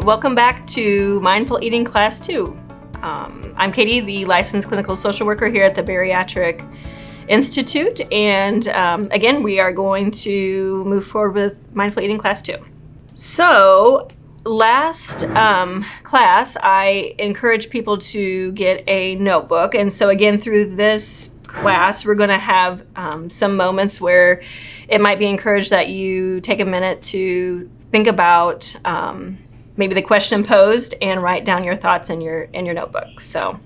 Welcome back to Mindful Eating Class 2. I'm Katie, the licensed clinical social worker here at the Bariatric Institute, and again, we are going to move forward with Mindful Eating Class 2. So, last class, I encouraged people to get a notebook, and so again, through this class, we're going to have some moments where it might be encouraged that you take a minute to think about maybe the question posed and write down your thoughts in your notebook. So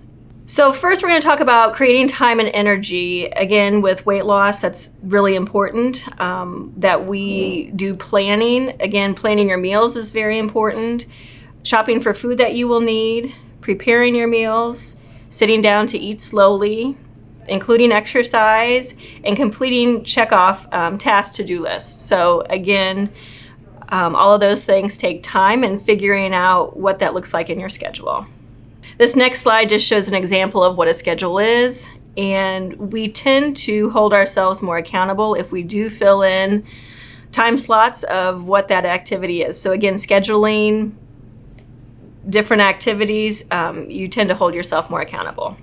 first we're going to talk about creating time and energy. Again, with weight loss, that's really important that we do planning. Again, planning your meals is very important. Shopping for food that you will need, preparing your meals, sitting down to eat slowly, including exercise, and completing check-off task to-do lists. So again, all of those things take time and figuring out what that looks like in your schedule. This next slide just shows an example of what a schedule is, and we tend to hold ourselves more accountable if we do fill in time slots of what that activity is. So again, scheduling different activities, you tend to hold yourself more accountable.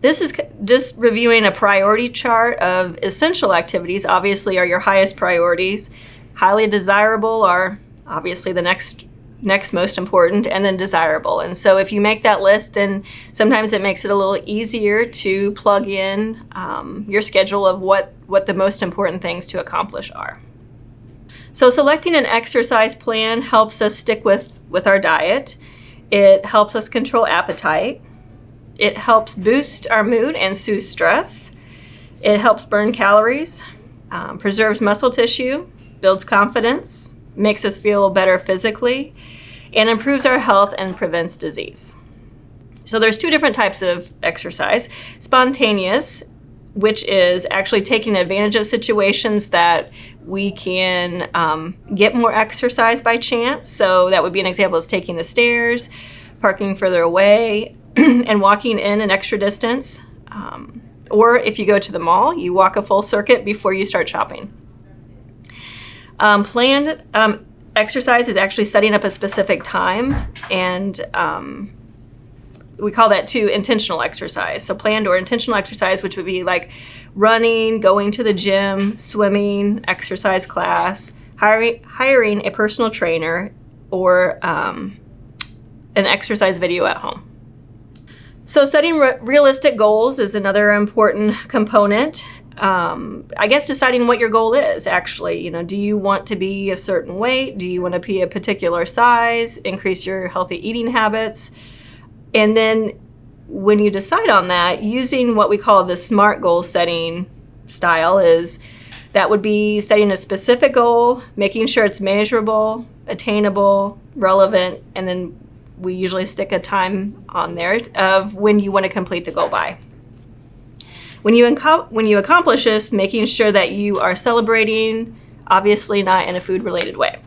This is just reviewing a priority chart of essential activities. Obviously are your highest priorities. Highly desirable are obviously the next most important, and then desirable. And so if you make that list, then sometimes it makes it a little easier to plug in your schedule of what the most important things to accomplish are. So selecting an exercise plan helps us stick with our diet. It helps us control appetite. It helps boost our mood and soothe stress. It helps burn calories, preserves muscle tissue, builds confidence, makes us feel better physically, and improves our health and prevents disease. So there's two different types of exercise. Spontaneous, which is actually taking advantage of situations that we can get more exercise by chance. So that would be an example is taking the stairs, parking further away, and walking in an extra distance. Or if you go to the mall, you walk a full circuit before you start shopping. Planned exercise is actually setting up a specific time, and we call that too intentional exercise. So planned or intentional exercise, which would be like running, going to the gym, swimming, exercise class, hiring a personal trainer, or an exercise video at home. So setting realistic goals is another important component. I guess deciding what your goal is actually, do you want to be a certain weight? Do you want to be a particular size? Increase your healthy eating habits? And then when you decide on that, using what we call the SMART goal setting style that would be setting a specific goal, making sure it's measurable, attainable, relevant, and then we usually stick a time on there of when you want to complete the goal by. When you accomplish this, making sure that you are celebrating, obviously not in a food-related way.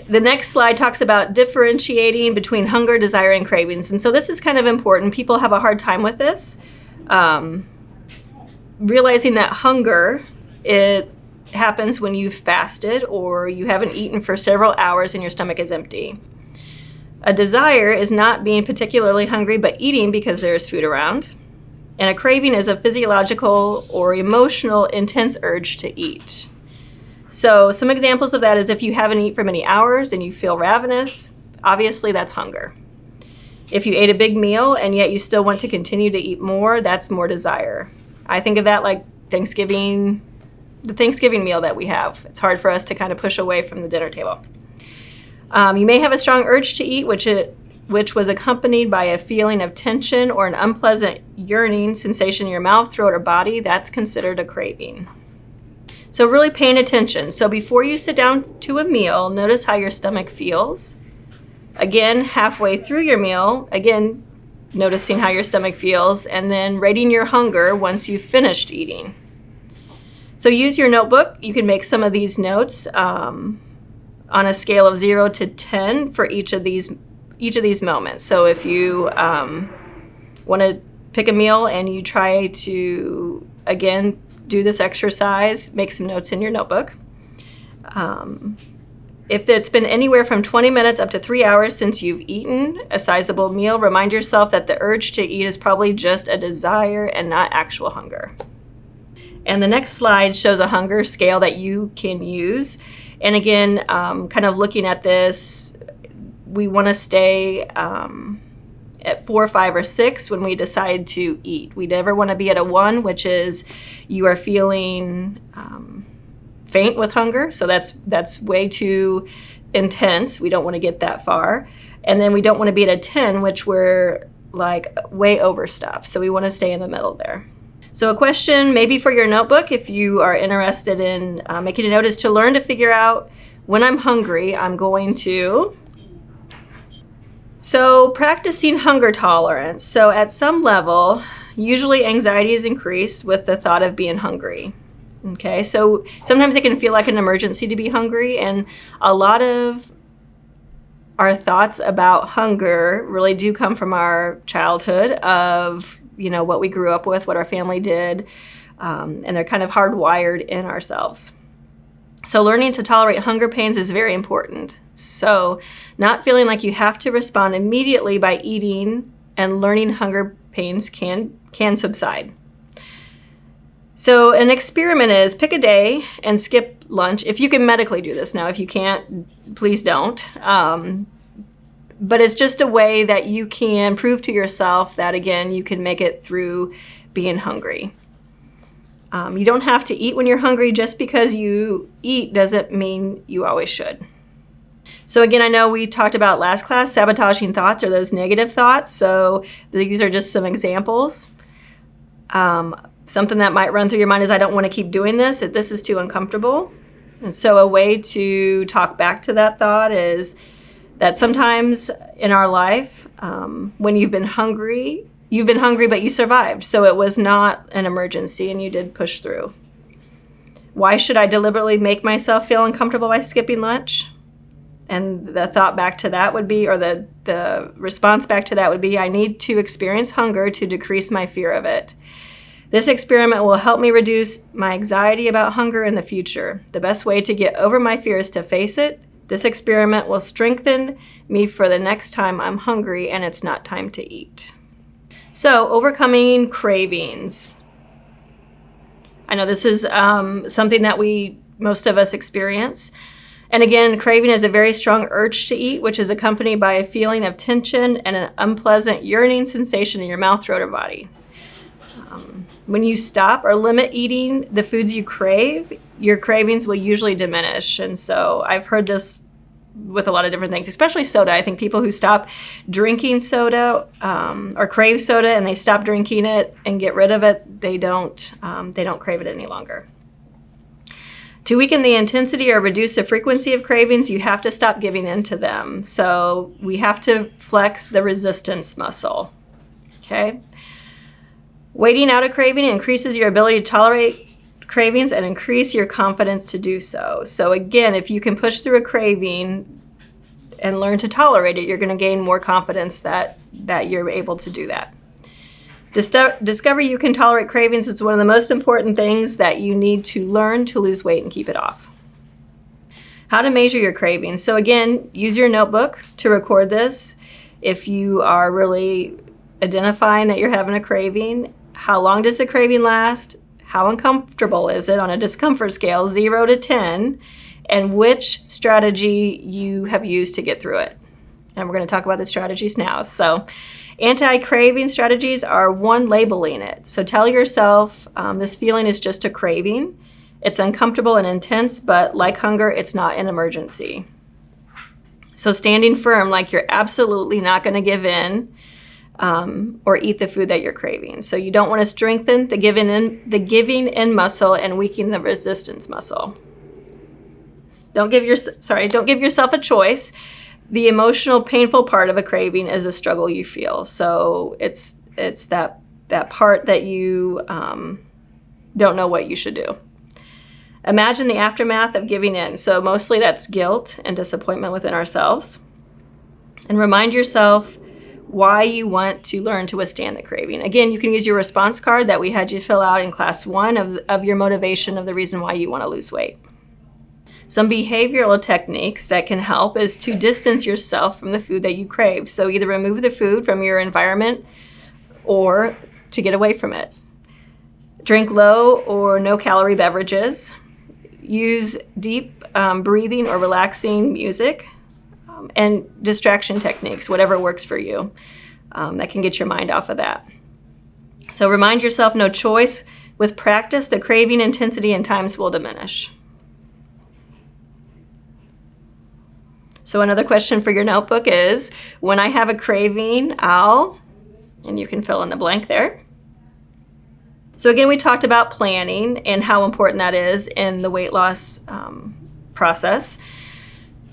The next slide talks about differentiating between hunger, desire, and cravings. And so this is kind of important. People have a hard time with this. Realizing that hunger, it happens when you've fasted or you haven't eaten for several hours and your stomach is empty. A desire is not being particularly hungry, but eating because there's food around. And a craving is a physiological or emotional intense urge to eat. So some examples of that is if you haven't eaten for many hours and you feel ravenous, obviously that's hunger. If you ate a big meal and yet you still want to continue to eat more, that's more desire. I think of that like Thanksgiving, the Thanksgiving meal that we have. It's hard for us to kind of push away from the dinner table. You may have a strong urge to eat, which was accompanied by a feeling of tension or an unpleasant yearning sensation in your mouth, throat, or body. That's considered a craving. So really paying attention. So before you sit down to a meal, notice how your stomach feels. Again, halfway through your meal, again, noticing how your stomach feels, and then rating your hunger once you've finished eating. So use your notebook. You can make some of these notes on a scale of 0 to 10 for each of these moments. So if you want to pick a meal and you try to, again, do this exercise, make some notes in your notebook. If it's been anywhere from 20 minutes up to 3 hours since you've eaten a sizable meal, remind yourself that the urge to eat is probably just a desire and not actual hunger. And the next slide shows a hunger scale that you can use. And again, kind of looking at this, we want to stay at 4, 5, or 6 when we decide to eat. We never want to be at a 1, which is you are feeling faint with hunger. So that's way too intense. We don't want to get that far. And then we don't want to be at a 10, which we're like way overstuffed. So we want to stay in the middle there. So a question maybe for your notebook, if you are interested in making a note, is to learn to figure out when I'm hungry, I'm going to. So practicing hunger tolerance. So at some level, usually anxiety is increased with the thought of being hungry. Okay, so sometimes it can feel like an emergency to be hungry, and a lot of our thoughts about hunger really do come from our childhood of, what we grew up with, what our family did, and they're kind of hardwired in ourselves. So learning to tolerate hunger pains is very important. So not feeling like you have to respond immediately by eating, and learning hunger pains can subside. So an experiment is pick a day and skip lunch. If you can medically do this now, if you can't, please don't. But it's just a way that you can prove to yourself that, again, you can make it through being hungry. You don't have to eat when you're hungry. Just because you eat doesn't mean you always should. So again, I know we talked about last class, sabotaging thoughts or those negative thoughts. So these are just some examples. Something that might run through your mind is, I don't want to keep doing this. This is too uncomfortable. And so a way to talk back to that thought is that sometimes in our life, when you've been hungry, but you survived. So it was not an emergency and you did push through. Why should I deliberately make myself feel uncomfortable by skipping lunch? And the thought back to that would be, or the response back to that would be, I need to experience hunger to decrease my fear of it. This experiment will help me reduce my anxiety about hunger in the future. The best way to get over my fear is to face it. This experiment will strengthen me for the next time I'm hungry and it's not time to eat. So, overcoming cravings. I know this is something that most of us experience. And again, craving is a very strong urge to eat, which is accompanied by a feeling of tension and an unpleasant yearning sensation in your mouth, throat, or body. When you stop or limit eating the foods you crave, your cravings will usually diminish. And so I've heard this with a lot of different things, especially soda. I think people who stop drinking soda or crave soda and they stop drinking it and get rid of it, they don't crave it any longer. To weaken the intensity or reduce the frequency of cravings, you have to stop giving in to them. So we have to flex the resistance muscle. Okay? Waiting out a craving increases your ability to tolerate cravings and increase your confidence to do so. So again, if you can push through a craving and learn to tolerate it, you're going to gain more confidence that you're able to do that. Discover you can tolerate cravings is one of the most important things that you need to learn to lose weight and keep it off. How to measure your cravings. So again, use your notebook to record this. If you are really identifying that you're having a craving, how long does the craving last? How uncomfortable is it on a discomfort scale, 0 to 10? And which strategy you have used to get through it. And we're going to talk about the strategies now. So anti-craving strategies are, 1, labeling it. So tell yourself this feeling is just a craving. It's uncomfortable and intense, but like hunger, it's not an emergency. So standing firm, like you're absolutely not going to give in or eat the food that you're craving. So you don't want to strengthen the giving in muscle and weaken the resistance muscle. Don't give yourself a choice. The emotional, painful part of a craving is a struggle you feel. So it's that part that you don't know what you should do. Imagine the aftermath of giving in. So mostly that's guilt and disappointment within ourselves. And remind yourself why you want to learn to withstand the craving. Again, you can use your response card that we had you fill out in class 1 of your motivation of the reason why you want to lose weight. Some behavioral techniques that can help is to distance yourself from the food that you crave. So either remove the food from your environment or to get away from it. Drink low or no calorie beverages. Use deep breathing or relaxing music, and distraction techniques, whatever works for you, that can get your mind off of that. So remind yourself, no choice. With practice, the craving intensity and times will diminish. So another question for your notebook is, when I have a craving, and you can fill in the blank there. So again, we talked about planning and how important that is in the weight loss process.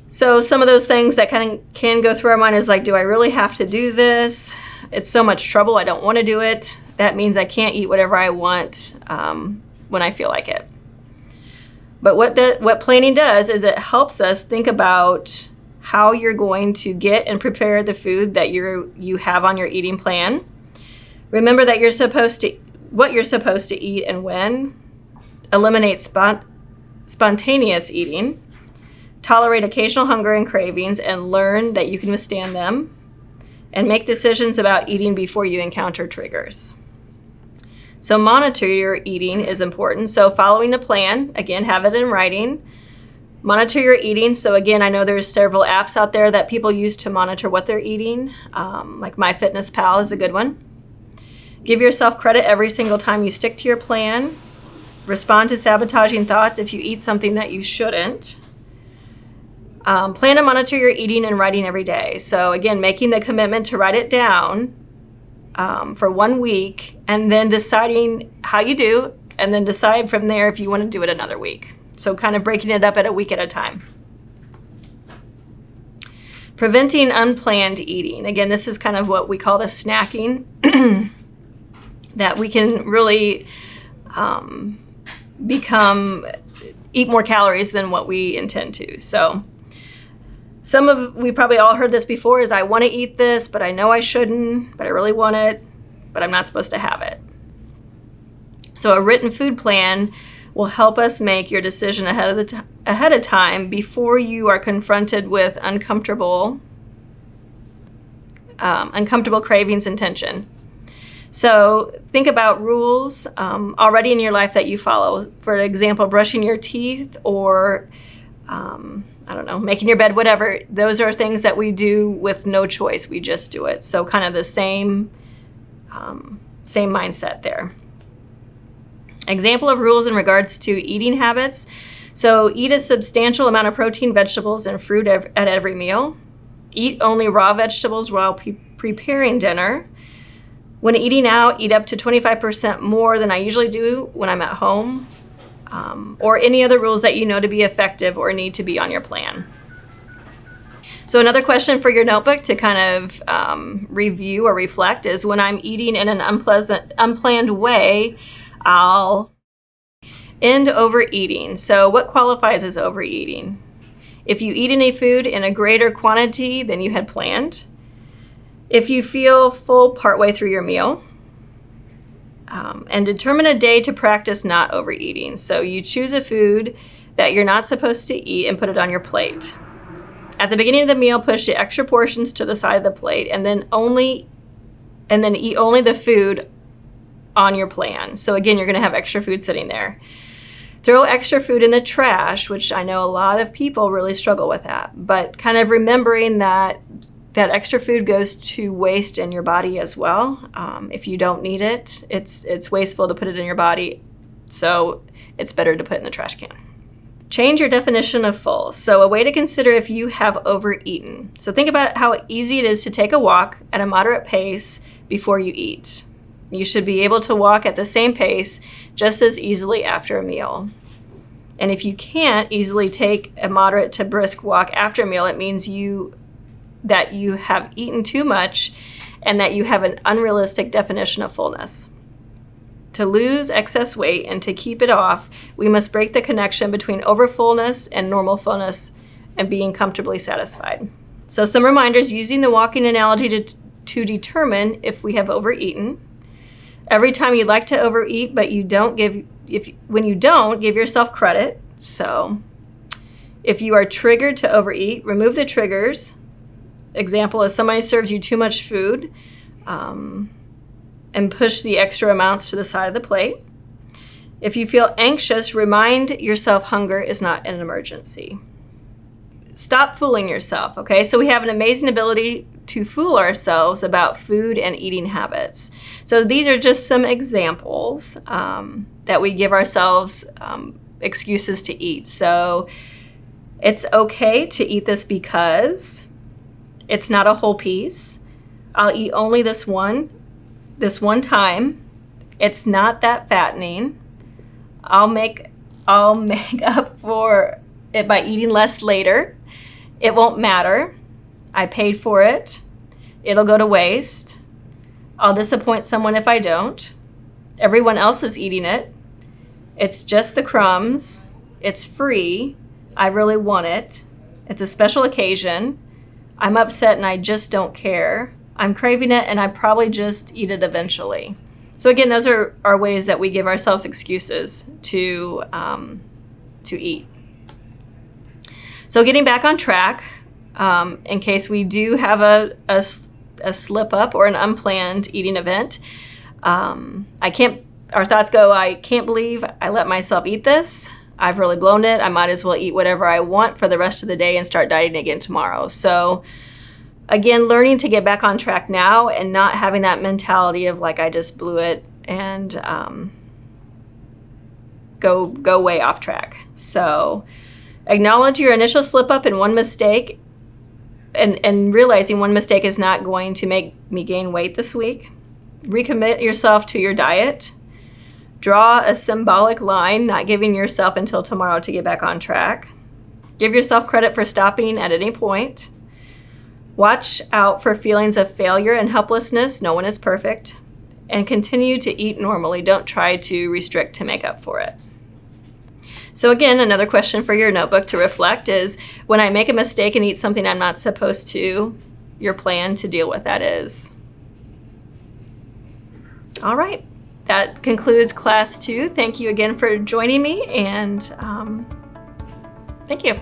So some of those things that kind of can go through our mind is like, do I really have to do this? It's so much trouble, I don't want to do it. That means I can't eat whatever I want when I feel like it. But what planning does is it helps us think about how you're going to get and prepare the food that you have on your eating plan. Remember that what you're supposed to eat and when. Eliminate spontaneous eating. Tolerate occasional hunger and cravings and learn that you can withstand them. And make decisions about eating before you encounter triggers. So monitor your eating is important. So following the plan, again, have it in writing. Monitor your eating. So again, I know there's several apps out there that people use to monitor what they're eating. Like MyFitnessPal is a good one. Give yourself credit every single time you stick to your plan. Respond to sabotaging thoughts if you eat something that you shouldn't. Plan to monitor your eating and writing every day. So again, making the commitment to write it down for 1 week, and then deciding how you do, and then decide from there if you want to do it another week. So kind of breaking it up at a week at a time. Preventing unplanned eating. Again, this is kind of what we call the snacking, that we can really eat more calories than what we intend to. So we probably all heard this before, is I want to eat this, but I know I shouldn't, but I really want it, but I'm not supposed to have it. So a written food plan will help us make your decision ahead of time before you are confronted with uncomfortable cravings and tension. So think about rules already in your life that you follow. For example, brushing your teeth or making your bed, whatever. Those are things that we do with no choice. We just do it. So kind of the same mindset there. Example of rules in regards to eating habits. So eat a substantial amount of protein, vegetables, and fruit at every meal. Eat only raw vegetables while preparing dinner. When eating out, eat up to 25% more than I usually do when I'm at home. Or any other rules that you know to be effective or need to be on your plan. So another question for your notebook to kind of review or reflect is, when I'm eating in an unplanned way, I'll end overeating. So what qualifies as overeating? If you eat any food in a greater quantity than you had planned. If you feel full partway through your meal. And determine a day to practice not overeating. So you choose a food that you're not supposed to eat and put it on your plate. At the beginning of the meal, push the extra portions to the side of the plate and then eat only the food on your plan. So again, you're going to have extra food sitting there. Throw extra food in the trash, which I know a lot of people really struggle with that, but kind of remembering that extra food goes to waste in your body as well. If you don't need it, it's wasteful to put it in your body, so it's better to put it in the trash can. Change your definition of full. So a way to consider if you have overeaten. So think about how easy it is to take a walk at a moderate pace before you eat. You should be able to walk at the same pace just as easily after a meal. And if you can't easily take a moderate to brisk walk after a meal, it means that you have eaten too much and that you have an unrealistic definition of fullness. To lose excess weight and to keep it off, we must break the connection between overfullness and normal fullness and being comfortably satisfied. So some reminders using the walking analogy to determine if we have overeaten. Every time you like to overeat, but when you don't, give yourself credit. So If you are triggered to overeat, remove the triggers. Example is somebody serves you too much food, and push the extra amounts to the side of the plate. If you feel anxious, remind yourself hunger is not an emergency. Stop fooling yourself, okay? So we have an amazing ability to fool ourselves about food and eating habits. So these are just some examples that we give ourselves excuses to eat. So it's okay to eat this because it's not a whole piece. I'll eat only this one time. It's not that fattening. I'll make up for it by eating less later. It won't matter. I paid for it. It'll go to waste. I'll disappoint someone if I don't. Everyone else is eating it. It's just the crumbs. It's free. I really want it. It's a special occasion. I'm upset and I just don't care. I'm craving it and I probably just eat it eventually. So again, those are ways that we give ourselves excuses to eat. So getting back on track, in case we do have a slip up or an unplanned eating event, our thoughts go, I can't believe I let myself eat this. I've really blown it. I might as well eat whatever I want for the rest of the day and start dieting again tomorrow. So again, learning to get back on track now and not having that mentality of like, I just blew it and go way off track. So acknowledge your initial slip up and one mistake, and realizing one mistake is not going to make me gain weight this week. Recommit yourself to your diet. Draw a symbolic line, not giving yourself until tomorrow to get back on track. Give yourself credit for stopping at any point. Watch out for feelings of failure and helplessness. No one is perfect. And continue to eat normally. Don't try to restrict to make up for it. So again, another question for your notebook to reflect is, when I make a mistake and eat something I'm not supposed to, your plan to deal with that is. All right, that concludes class 2. Thank you again for joining me, and thank you.